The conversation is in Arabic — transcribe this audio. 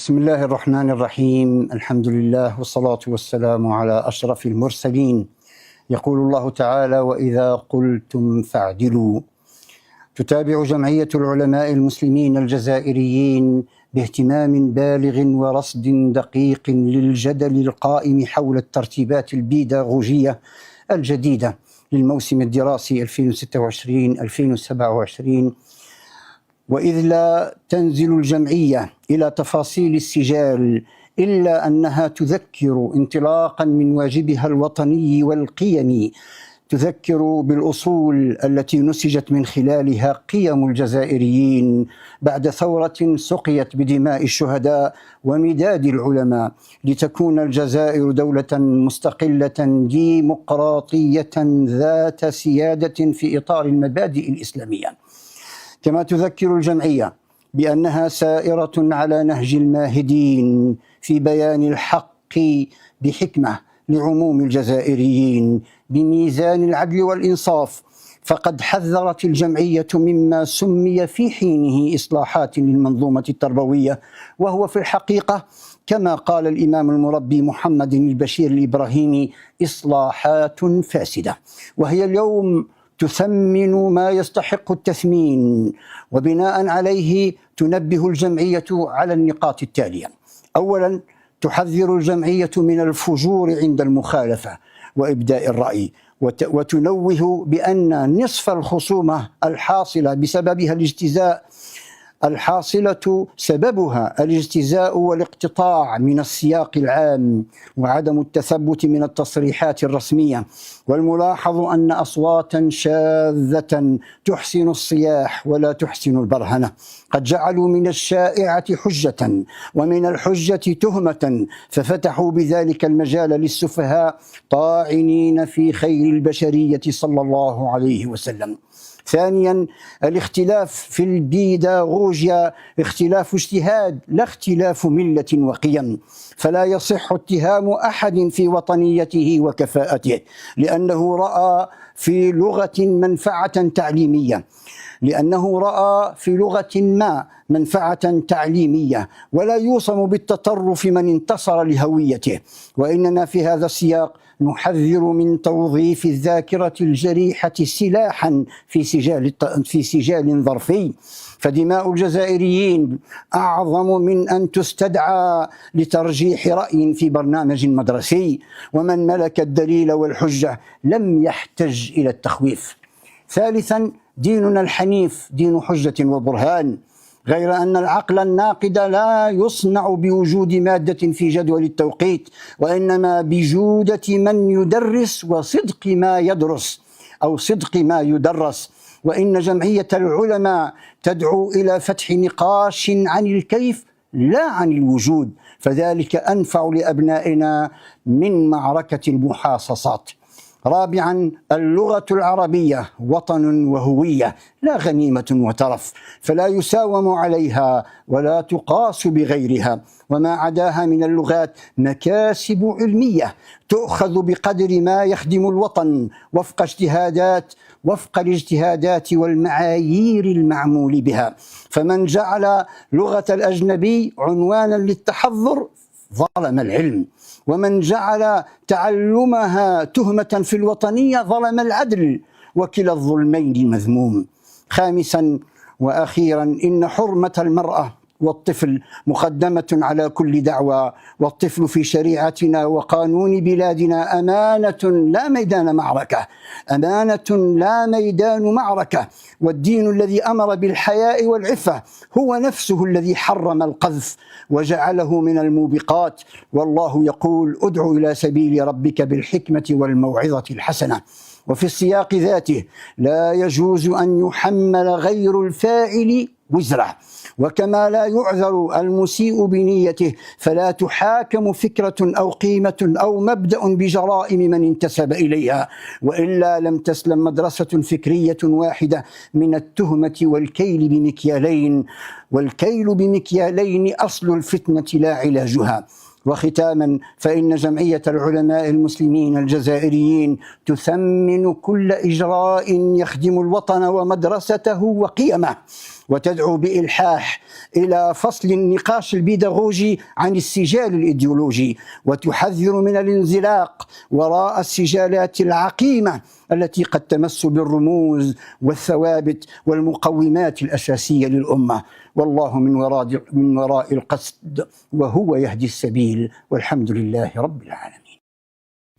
بسم الله الرحمن الرحيم. الحمد لله والصلاة والسلام على أشرف المرسلين. يقول الله تعالى: وإذا قلتم فاعدلوا. تتابع جمعية العلماء المسلمين الجزائريين باهتمام بالغ ورصد دقيق للجدل القائم حول الترتيبات البيداغوجية الجديدة للموسم الدراسي 2026-2027، وإذ لا تنزل الجمعية إلى تفاصيل السجال إلا أنها تذكر انطلاقا من واجبها الوطني والقيمي، تذكر بالأصول التي نسجت من خلالها قيم الجزائريين بعد ثورة سقيت بدماء الشهداء ومداد العلماء، لتكون الجزائر دولة مستقلة ديمقراطية ذات سيادة في إطار المبادئ الإسلامية. كما تذكر الجمعية بأنها سائرة على نهج الماهدين في بيان الحق بحكمة لعموم الجزائريين بميزان العدل والإنصاف، فقد حذرت الجمعية مما سمي في حينه إصلاحات للمنظومة التربوية، وهو في الحقيقة كما قال الإمام المربي محمد البشير الإبراهيمي إصلاحات فاسدة، وهي اليوم تثمن ما يستحق التثمين، وبناء عليه تنبه الجمعية على النقاط التالية. أولا، تحذر الجمعية من الفجور عند المخالفة وإبداء الرأي، وتنوه بأن نصف الخصومة الحاصلة سببها الاجتزاء والاقتطاع من السياق العام وعدم التثبت من التصريحات الرسمية. والملاحظ أن أصواتا شاذة تحسن الصياح ولا تحسن البرهنة قد جعلوا من الشائعة حجة ومن الحجة تهمة، ففتحوا بذلك المجال للسفهاء طاعنين في خير البشرية صلى الله عليه وسلم. ثانيا، الاختلاف في البيداغوجيا اختلاف اجتهاد لا اختلاف ملة وقيم، فلا يصح اتهام أحد في وطنيته وكفاءته لأنه رأى في لغة ما منفعة تعليمية، ولا يوصم بالتطرف من انتصر لهويته. وإننا في هذا السياق نحذر من توظيف الذاكرة الجريحة سلاحا في سجال ظرفي، فدماء الجزائريين أعظم من أن تستدعى لترجيح رأي في برنامج مدرسي، ومن ملك الدليل والحجة لم يحتج إلى التخويف. ثالثا، ديننا الحنيف دين حجة وبرهان، غير أن العقل الناقد لا يصنع بوجود مادة في جدول التوقيت، وإنما بجودة من يدرس وصدق ما يدرس أو صدق ما يدرس. وإن جمعية العلماء تدعو إلى فتح نقاش عن الكيف لا عن الوجود، فذلك أنفع لأبنائنا من معركة المحاصصات. رابعا، اللغة العربية وطن وهوية لا غنيمة وترف، فلا يساوم عليها ولا تقاس بغيرها، وما عداها من اللغات مكاسب علمية تؤخذ بقدر ما يخدم الوطن وفق الاجتهادات والمعايير المعمول بها. فمن جعل لغة الأجنبي عنوانا للتحضر ظلم العلم، ومن جعل تعلمها تهمة في الوطنية ظلم العدل، وكلا الظلمين مذموم. خامسا وأخيرا، إن حرمة المرأة والطفل مقدمة على كل دعوى، والطفل في شريعتنا وقانون بلادنا أمانة لا ميدان معركة، والدين الذي أمر بالحياء والعفة هو نفسه الذي حرم القذف وجعله من الموبقات. والله يقول: ادع إلى سبيل ربك بالحكمة والموعظة الحسنة. وفي السياق ذاته لا يجوز أن يحمل غير الفاعل وزره، وكما لا يعذر المسيء بنيته، فلا تحاكم فكرة أو قيمة أو مبدأ بجرائم من انتسب إليها، وإلا لم تسلم مدرسة فكرية واحدة من التهمة والكيل بمكيالين، والكيل بمكيالين أصل الفتنة لا علاجها. وختاما، فإن جمعية العلماء المسلمين الجزائريين تثمن كل إجراء يخدم الوطن ومدرسته وقيمه، وتدعو بإلحاح إلى فصل النقاش البيداغوجي عن السجال الإيديولوجي، وتحذر من الانزلاق وراء السجالات العقيمة التي قد تمس بالرموز والثوابت والمقومات الأساسية للأمة. والله من وراء القصد، وهو يهدي السبيل، والحمد لله رب العالمين.